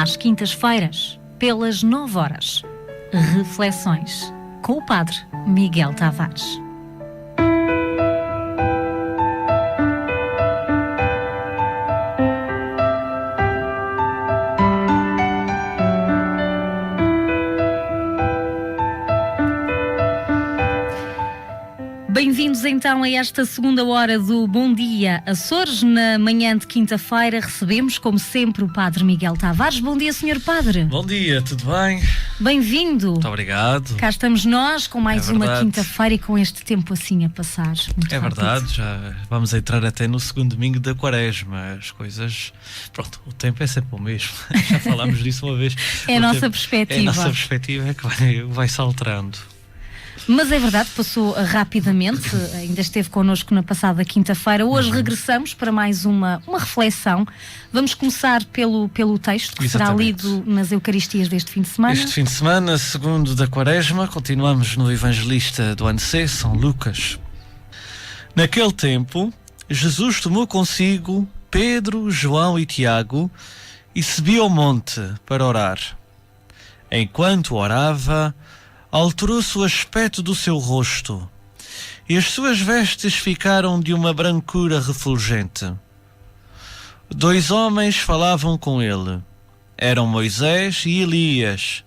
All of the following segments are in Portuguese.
às quintas-feiras, pelas 9 horas. Reflexões com o Padre Miguel Tavares. Bem-vindos então a esta segunda hora do Bom Dia Açores. Na manhã de quinta-feira recebemos, como sempre, o Padre Miguel Tavares. Bom dia, Sr. Padre. Bom dia, tudo bem? Bem-vindo. Muito obrigado. Cá estamos nós com mais uma quinta-feira e com este tempo assim a passar. Muito rápido. Verdade, já vamos entrar até no segundo domingo da Quaresma. As coisas... Pronto, o tempo é sempre o mesmo. Já falámos disso uma vez. É a nossa perspectiva. É a nossa perspectiva que vai-se alterando. Mas é verdade, passou rapidamente, ainda esteve connosco na passada quinta-feira. Hoje regressamos para mais uma reflexão. Vamos começar pelo texto que será lido nas Eucaristias deste fim de semana. Este fim de semana, segundo da Quaresma, continuamos no Evangelista do ano C, São Lucas. Naquele tempo, Jesus tomou consigo Pedro, João e Tiago e subiu ao monte para orar. Enquanto orava, alterou-se o aspecto do seu rosto, e as suas vestes ficaram de uma brancura refulgente. 2 homens falavam com ele. Eram Moisés e Elias,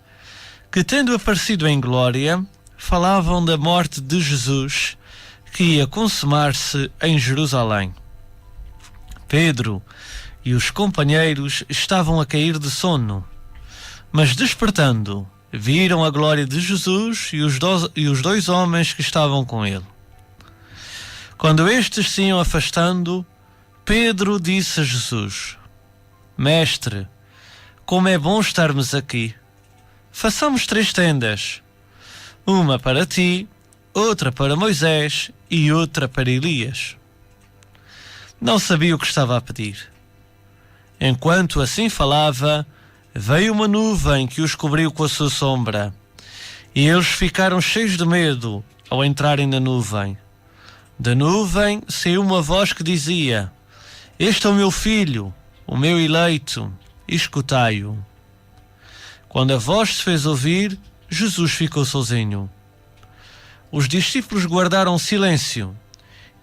que, tendo aparecido em glória, falavam da morte de Jesus, que ia consumar-se em Jerusalém. Pedro e os companheiros estavam a cair de sono, mas despertando, viram a glória de Jesus e os 2 homens que estavam com ele. Quando estes se iam afastando, Pedro disse a Jesus: Mestre, como é bom estarmos aqui. Façamos 3 tendas, uma para ti, outra para Moisés e outra para Elias. Não sabia o que estava a pedir. Enquanto assim falava, veio uma nuvem que os cobriu com a sua sombra, e eles ficaram cheios de medo ao entrarem na nuvem. Da nuvem saiu uma voz que dizia: Este é o meu filho, o meu eleito, escutai-o. Quando a voz se fez ouvir, Jesus ficou sozinho. Os discípulos guardaram silêncio,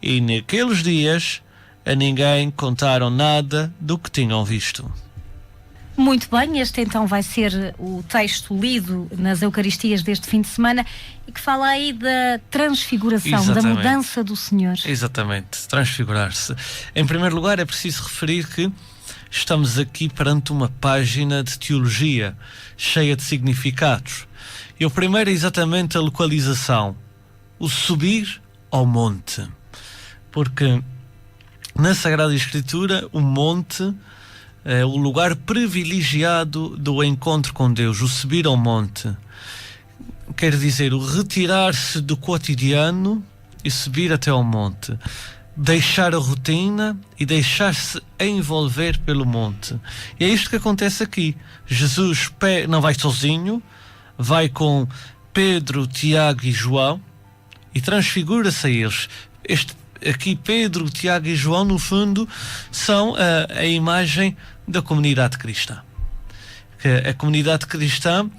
e naqueles dias a ninguém contaram nada do que tinham visto. Muito bem, este então vai ser o texto lido nas Eucaristias deste fim de semana e que fala aí da transfiguração, da mudança do Senhor. Exatamente, transfigurar-se. Em primeiro lugar, é preciso referir que estamos aqui perante uma página de teologia cheia de significados. E o primeiro é exatamente a localização, o subir ao monte. Porque na Sagrada Escritura o monte é o lugar privilegiado do encontro com Deus, o subir ao monte. Quer dizer, o retirar-se do cotidiano e subir até ao monte. Deixar a rotina e deixar-se envolver pelo monte. E é isto que acontece aqui. Jesus não vai sozinho, vai com Pedro, Tiago e João e transfigura-se a eles. Aqui Pedro, Tiago e João, no fundo, são a imagem da comunidade cristã. Que a comunidade cristã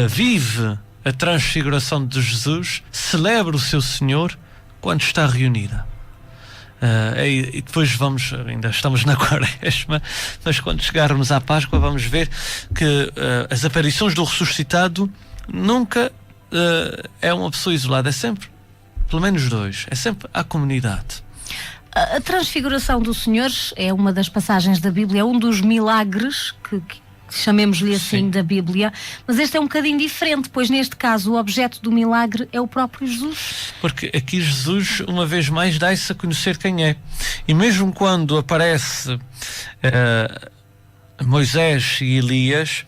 vive a transfiguração de Jesus, celebra o seu Senhor quando está reunida. E depois ainda estamos na Quaresma, mas quando chegarmos à Páscoa vamos ver que as aparições do ressuscitado nunca é uma pessoa isolada, é sempre pelo menos 2, é sempre a comunidade. A transfiguração do Senhor é uma das passagens da Bíblia, é um dos milagres que chamemos-lhe assim, sim, da Bíblia, mas este é um bocadinho diferente, pois neste caso o objeto do milagre é o próprio Jesus. Porque aqui Jesus, uma vez mais, dá-se a conhecer quem é. E mesmo quando aparece Moisés e Elias,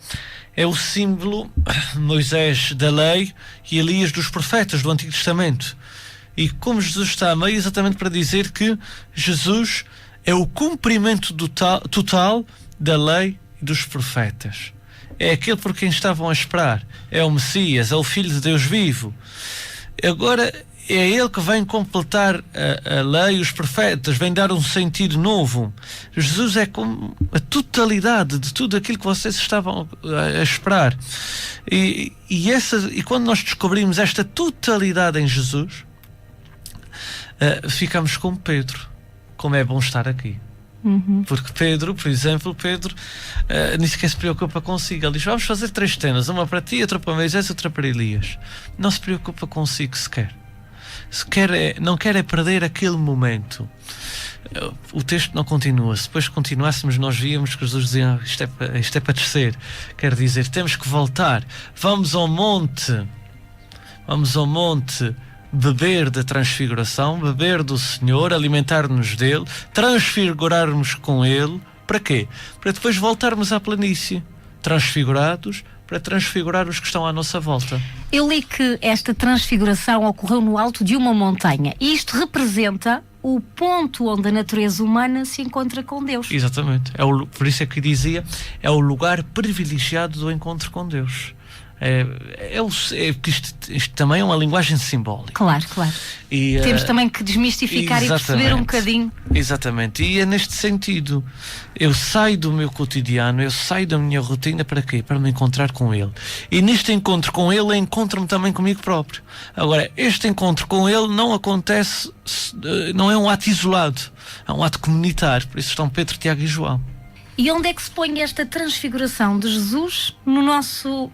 é o símbolo, Moisés da lei e Elias dos profetas do Antigo Testamento. E como Jesus está a meio, exatamente para dizer que Jesus é o cumprimento total da lei e dos profetas. É aquele por quem estavam a esperar. É o Messias, é o Filho de Deus vivo. Agora, é Ele que vem completar a lei, os profetas, vem dar um sentido novo. Jesus é como a totalidade de tudo aquilo que vocês estavam a esperar. E quando nós descobrimos esta totalidade em Jesus, ficamos como Pedro. Como é bom estar aqui. Porque Pedro, por exemplo, nem sequer se preocupa consigo. Ele diz: vamos fazer 3 tendas, uma para ti, outra para Moisés, outra para Elias. Não se preocupa consigo sequer. Não quer perder aquele momento. O texto não continua. Se depois continuássemos, nós víamos que Jesus dizia: isto é para descer. Quer dizer, temos que voltar. Vamos ao monte, beber da transfiguração, beber do Senhor, alimentar-nos dele, transfigurarmos com ele. Para quê? Para depois voltarmos à planície, transfigurados, para transfigurar os que estão à nossa volta. Eu li que esta transfiguração ocorreu no alto de uma montanha, e isto representa o ponto onde a natureza humana se encontra com Deus. Exatamente. Por isso é que dizia, é o lugar privilegiado do encontro com Deus. Porque isto também é uma linguagem simbólica. Claro. E temos também que desmistificar e perceber um bocadinho. Exatamente. E é neste sentido. Eu saio do meu cotidiano, eu saio da minha rotina para quê? Para me encontrar com Ele. E neste encontro com Ele, encontro-me também comigo próprio. Agora, este encontro com Ele não acontece, não é um ato isolado, é um ato comunitário. Por isso estão Pedro, Tiago e João. E onde é que se põe esta transfiguração de Jesus no nosso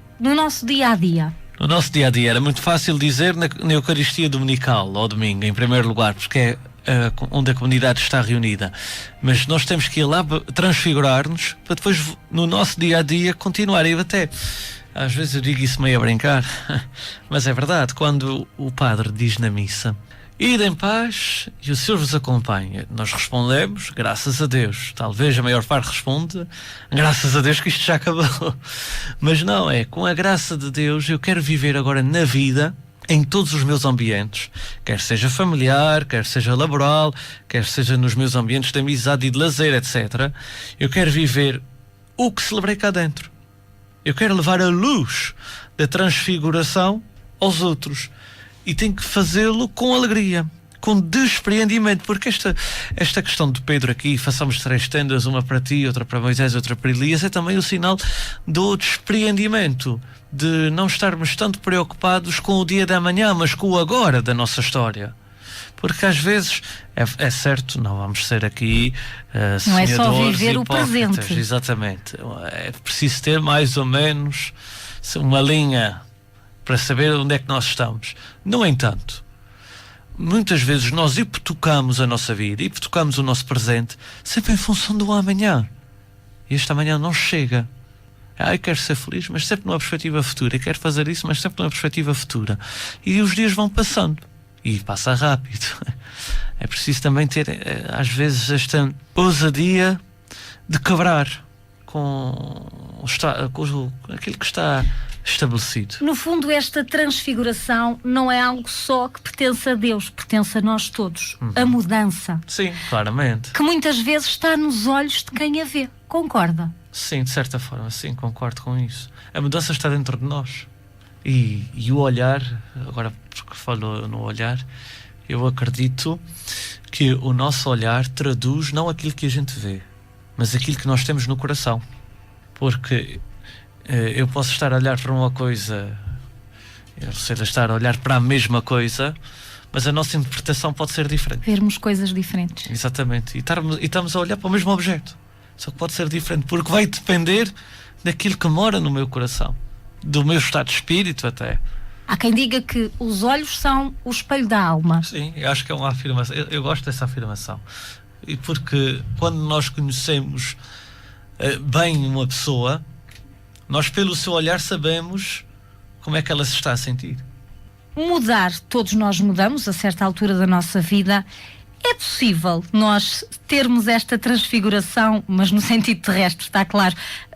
dia-a-dia? No nosso dia-a-dia era muito fácil dizer na Eucaristia Dominical, ao domingo, em primeiro lugar, porque é onde a comunidade está reunida. Mas nós temos que ir lá transfigurar-nos para depois, no nosso dia-a-dia, continuar. E até, às vezes eu digo isso meio a brincar, mas é verdade, quando o padre diz na missa: ide em paz e o Senhor vos acompanha. Nós respondemos: graças a Deus. Talvez a maior parte responda: graças a Deus que isto já acabou. Mas não, com a graça de Deus eu quero viver agora na vida, em todos os meus ambientes, quer seja familiar, quer seja laboral, quer seja nos meus ambientes de amizade e de lazer, etc. Eu quero viver o que celebrei cá dentro. Eu quero levar a luz da transfiguração aos outros. E tenho que fazê-lo com alegria, com despreendimento, porque esta questão de Pedro aqui, façamos 3 tendas, uma para ti, outra para Moisés, outra para Elias, é também o sinal do despreendimento, de não estarmos tanto preocupados com o dia da manhã, mas com o agora da nossa história. Porque às vezes, é certo, não vamos ser aqui não é só viver o presente. Exatamente. É preciso ter mais ou menos uma linha para saber onde é que nós estamos. No entanto, muitas vezes nós hipotecamos a nossa vida, hipotecamos o nosso presente, sempre em função do amanhã. E este amanhã não chega. Eu quero ser feliz, mas sempre numa perspectiva futura. Eu quero fazer isso, mas sempre numa perspectiva futura. E os dias vão passando. E passa rápido. É preciso também ter, às vezes, esta ousadia de quebrar com aquilo que está estabelecido. No fundo, esta transfiguração não é algo só que pertence a Deus, pertence a nós todos. A mudança. Sim, claramente. Que muitas vezes está nos olhos de quem a vê. Concorda? Sim, de certa forma, sim, concordo com isso. A mudança está dentro de nós. E o olhar, agora porque falou no olhar, eu acredito que o nosso olhar traduz não aquilo que a gente vê, mas aquilo que nós temos no coração. Porque eu posso estar a olhar para uma coisa, eu sei de estar a olhar para a mesma coisa, mas a nossa interpretação pode ser diferente. Vermos coisas diferentes. Exatamente. E estamos a olhar para o mesmo objeto, só que pode ser diferente, porque vai depender daquilo que mora no meu coração, do meu estado de espírito até. Há quem diga que os olhos são o espelho da alma. Sim, eu acho que é uma afirmação. Eu gosto dessa afirmação. E porque quando nós conhecemos bem uma pessoa, nós pelo seu olhar sabemos como é que ela se está a sentir. Mudar, todos nós mudamos a certa altura da nossa vida. É possível nós termos esta transfiguração, mas no sentido terrestre, está claro,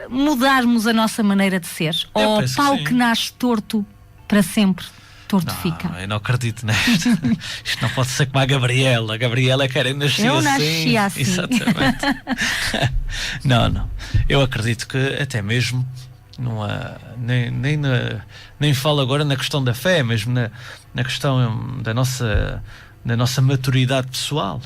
mudarmos a nossa maneira de ser? Ou pau que nasce torto, para sempre torto fica? Eu não acredito nisto. Isto não pode ser como a Gabriela. A Gabriela quer nascer assim. Eu nasci assim. Exatamente. Não. Eu acredito que até mesmo nem falo agora na questão da fé, mesmo na questão da nossa maturidade pessoal,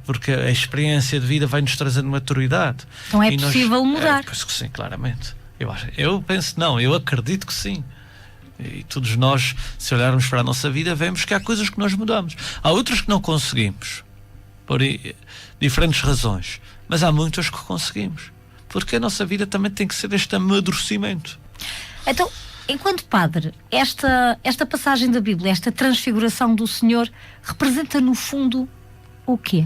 porque a experiência de vida vai nos trazendo maturidade. Então é possível mudar? Penso que sim, claramente. Eu penso, não, eu acredito que sim. E todos nós, se olharmos para a nossa vida, vemos que há coisas que nós mudamos. Há outras que não conseguimos, por diferentes razões, mas há muitas que conseguimos, porque a nossa vida também tem que ser este amadurecimento. Então, enquanto padre, esta passagem da Bíblia, esta transfiguração do Senhor, representa no fundo o quê?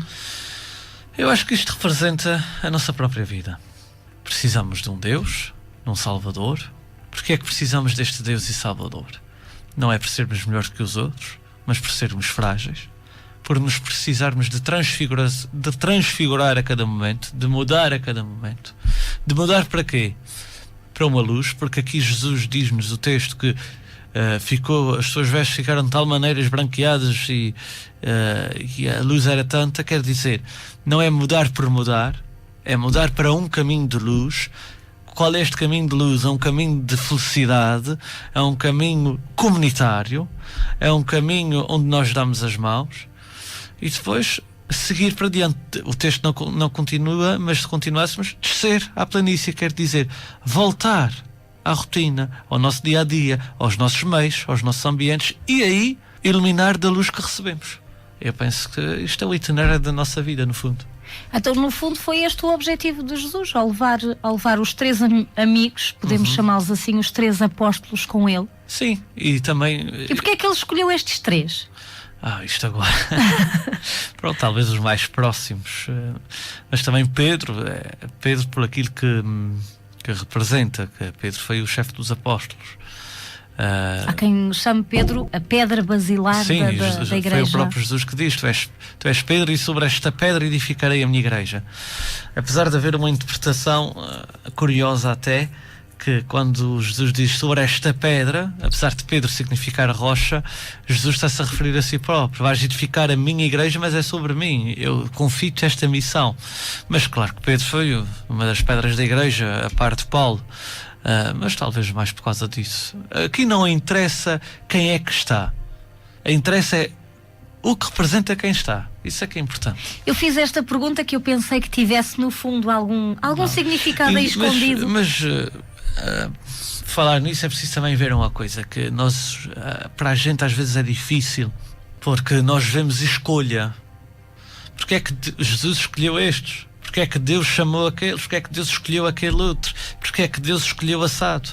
Eu acho que isto representa a nossa própria vida. Precisamos de um Deus, de um Salvador. Porque é que precisamos deste Deus e Salvador? Não é por sermos melhores que os outros, mas por sermos frágeis, por nos precisarmos de transfigurar a cada momento, de mudar a cada momento. De mudar para quê? Para uma luz, porque aqui Jesus diz-nos o texto que as suas vestes ficaram de tal maneira esbranqueadas e a luz era tanta. Quer dizer, não é mudar por mudar, é mudar para um caminho de luz. Qual é este caminho de luz? É um caminho de felicidade, é um caminho comunitário, é um caminho onde nós damos as mãos e depois seguir para diante. O texto não continua, mas se continuássemos, descer à planície, quer dizer, voltar à rotina, ao nosso dia-a-dia, aos nossos meios, aos nossos ambientes e aí iluminar da luz que recebemos. Eu penso que isto é o itinerário da nossa vida, no fundo. Então, no fundo, foi este o objetivo de Jesus, ao levar os 3 amigos, podemos chamá-los assim, os 3 apóstolos com ele. Sim, e também... E porquê é que ele escolheu estes 3? Isto agora... Pronto, talvez os mais próximos. Mas também Pedro por aquilo que representa, que Pedro foi o chefe dos apóstolos. Há quem chame Pedro a pedra basilar da igreja. Foi o próprio Jesus que diz: tu és Pedro e sobre esta pedra edificarei a minha igreja. Apesar de haver uma interpretação curiosa até, que quando Jesus diz sobre esta pedra, apesar de Pedro significar rocha, Jesus está-se a referir a si próprio. Vais edificar a minha igreja, mas é sobre mim, eu confio-te esta missão. Mas claro que Pedro foi uma das pedras da igreja, a par de Paulo. Mas talvez mais por causa disso. Aqui não interessa quem é que está, interessa é o que representa quem está. Isso é que é importante. Eu fiz esta pergunta que eu pensei que tivesse no fundo algum significado aí escondido. Mas falar nisso é preciso também ver uma coisa, que nós, para a gente às vezes é difícil, porque nós vemos escolha. Porque é que Jesus escolheu estes? Porque é que Deus chamou aqueles? Porque é que Deus escolheu aquele outro? Porque é que Deus escolheu assado?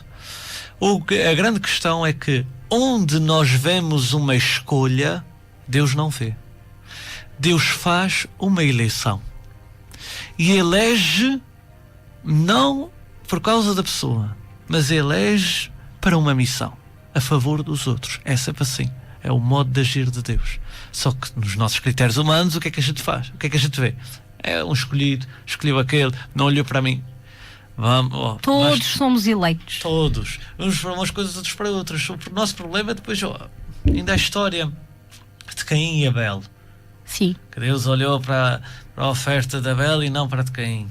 A grande questão é que onde nós vemos uma escolha, Deus não vê. Deus faz uma eleição e elege não por causa da pessoa, mas elege para uma missão, a favor dos outros. É sempre assim. É o modo de agir de Deus. Só que nos nossos critérios humanos, o que é que a gente faz? O que é que a gente vê? É um escolhido, escolheu aquele, não olhou para mim. Todos somos eleitos. Todos. Uns para umas coisas, outros para outras. O nosso problema é depois, ainda a história de Caim e Abel. Sim. Que Deus olhou para a oferta de Abel e não para a de Caim.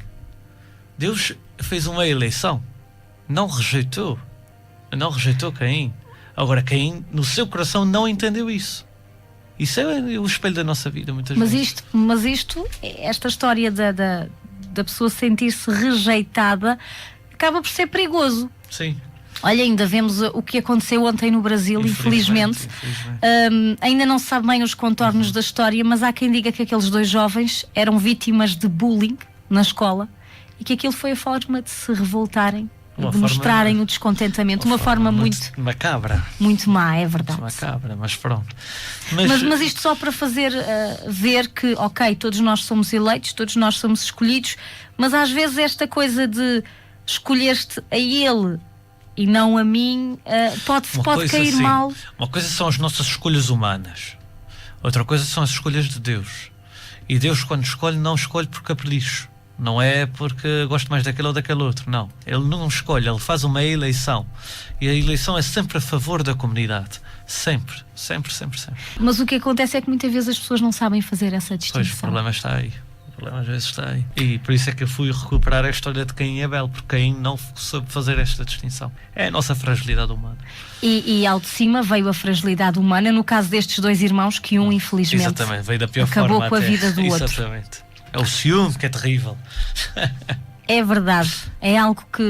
Deus fez uma eleição. Não rejeitou Caim. Agora, Caim, no seu coração, não entendeu isso. Isso é o espelho da nossa vida, muitas vezes. Mas esta história da pessoa sentir-se rejeitada acaba por ser perigoso. Sim. Olha, ainda vemos o que aconteceu ontem no Brasil, infelizmente. Ainda não se sabe bem os contornos da história, mas há quem diga que aqueles 2 jovens eram vítimas de bullying na escola e que aquilo foi a forma de se revoltarem, de mostrarem o descontentamento, uma forma muito macabra. Muito má, é verdade. Muito macabra, mas pronto. Mas isto só para fazer ver que, ok, todos nós somos eleitos, todos nós somos escolhidos, mas às vezes esta coisa de escolher-te a ele e não a mim, pode cair assim, mal. Uma coisa são as nossas escolhas humanas, outra coisa são as escolhas de Deus. E Deus, quando escolhe, não escolhe por capricho. Não é porque gosto mais daquele ou daquele outro, não. Ele não escolhe, ele faz uma eleição. E a eleição é sempre a favor da comunidade. Sempre, sempre, sempre, sempre. Mas o que acontece é que muitas vezes as pessoas não sabem fazer essa distinção. Pois, o problema está aí. problema às vezes está aí. E por isso é que eu fui recuperar a história de Caim e Abel, porque Caim não soube fazer esta distinção. É a nossa fragilidade humana. E ao de cima veio a fragilidade humana, no caso destes dois irmãos, que um infelizmente exatamente, veio da pior acabou forma com a vida do outro. Exatamente. É o ciúme que é terrível. É verdade, é algo que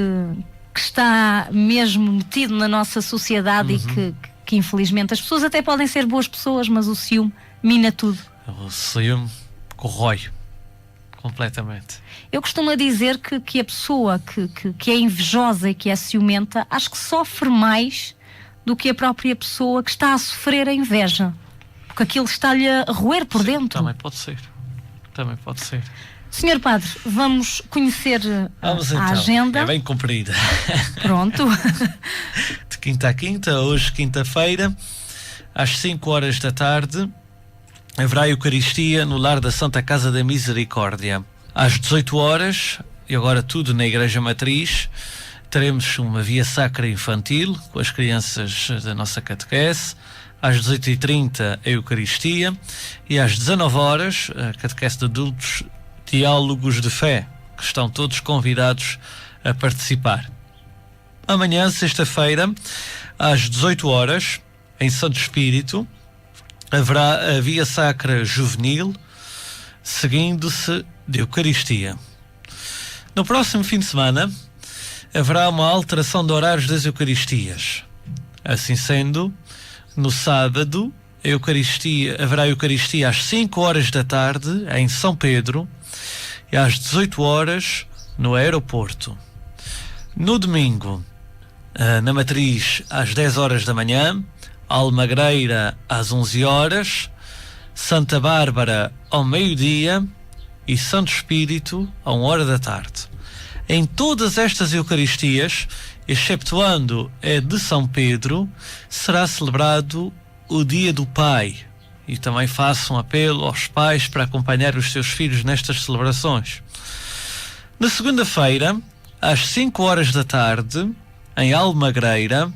está mesmo metido na nossa sociedade e que infelizmente as pessoas até podem ser boas pessoas, mas o ciúme mina tudo. O ciúme corrói completamente. Eu costumo dizer que a pessoa que é invejosa e que é ciumenta, acho que sofre mais do que a própria pessoa que está a sofrer a inveja, porque aquilo está-lhe a roer por dentro. Também pode ser. Também pode ser. Senhor Padre, vamos conhecer vamos, a agenda. É bem comprida. Pronto. De quinta a quinta, hoje quinta-feira, às 5 horas da tarde, haverá Eucaristia no Lar da Santa Casa da Misericórdia. Às 18 horas, e agora tudo na Igreja Matriz, teremos uma via sacra infantil com as crianças da nossa catequese. Às 18h30 a Eucaristia e às 19 horas a catequese de adultos, diálogos de fé, que estão todos convidados a participar. Amanhã, sexta-feira, às 18 horas, em Santo Espírito, haverá a via sacra juvenil, seguindo-se de Eucaristia. No próximo fim de semana, haverá uma alteração de horários das Eucaristias. Assim sendo, no sábado, haverá Eucaristia às 5 horas da tarde, em São Pedro, e às 18 horas, no aeroporto. No domingo, na Matriz, às 10 horas da manhã, Almagreira, às 11 horas, Santa Bárbara, ao meio-dia, e Santo Espírito, à 1 hora da tarde. Em todas estas Eucaristias, exceptuando a de São Pedro, será celebrado o Dia do Pai. E também faço um apelo aos pais para acompanhar os seus filhos nestas celebrações. Na segunda-feira, às 5 horas da tarde, em Almagreira,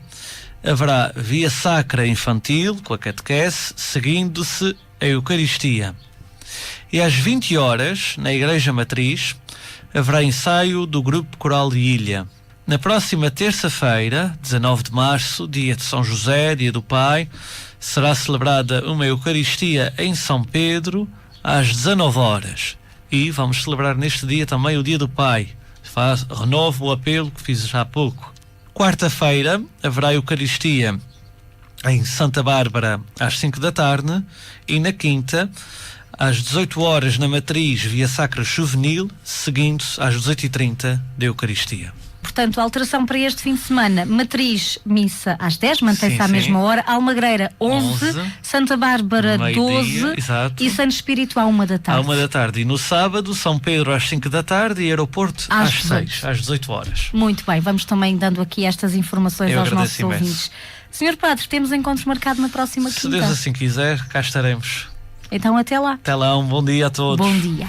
haverá via sacra infantil com a catequese, seguindo-se a Eucaristia. E às 20 horas, na Igreja Matriz, haverá ensaio do Grupo Coral de Ilha. Na próxima terça-feira, 19 de março, dia de São José, dia do Pai, será celebrada uma Eucaristia em São Pedro, às 19 horas. E vamos celebrar neste dia também o Dia do Pai. Renovo o apelo que fiz já há pouco. Quarta-feira, haverá Eucaristia em Santa Bárbara, às 5 da tarde, e na quinta, às 18 horas na Matriz, via sacra juvenil, seguindo-se às 18h30 da Eucaristia. Portanto, a alteração para este fim de semana: Matriz, missa às 10, mantém-se à mesma hora, Almagreira 11, Santa Bárbara 12 e Santo Espírito à 1 da tarde. À 1 da tarde. E no sábado, São Pedro às 5 da tarde e aeroporto às 6, às 18 horas. Muito bem, vamos também dando aqui estas informações aos nossos ouvintes. Senhor Padre, temos encontros marcados na próxima quinta. Se Deus assim quiser, cá estaremos. Então até lá. Até lá, um bom dia a todos. Bom dia.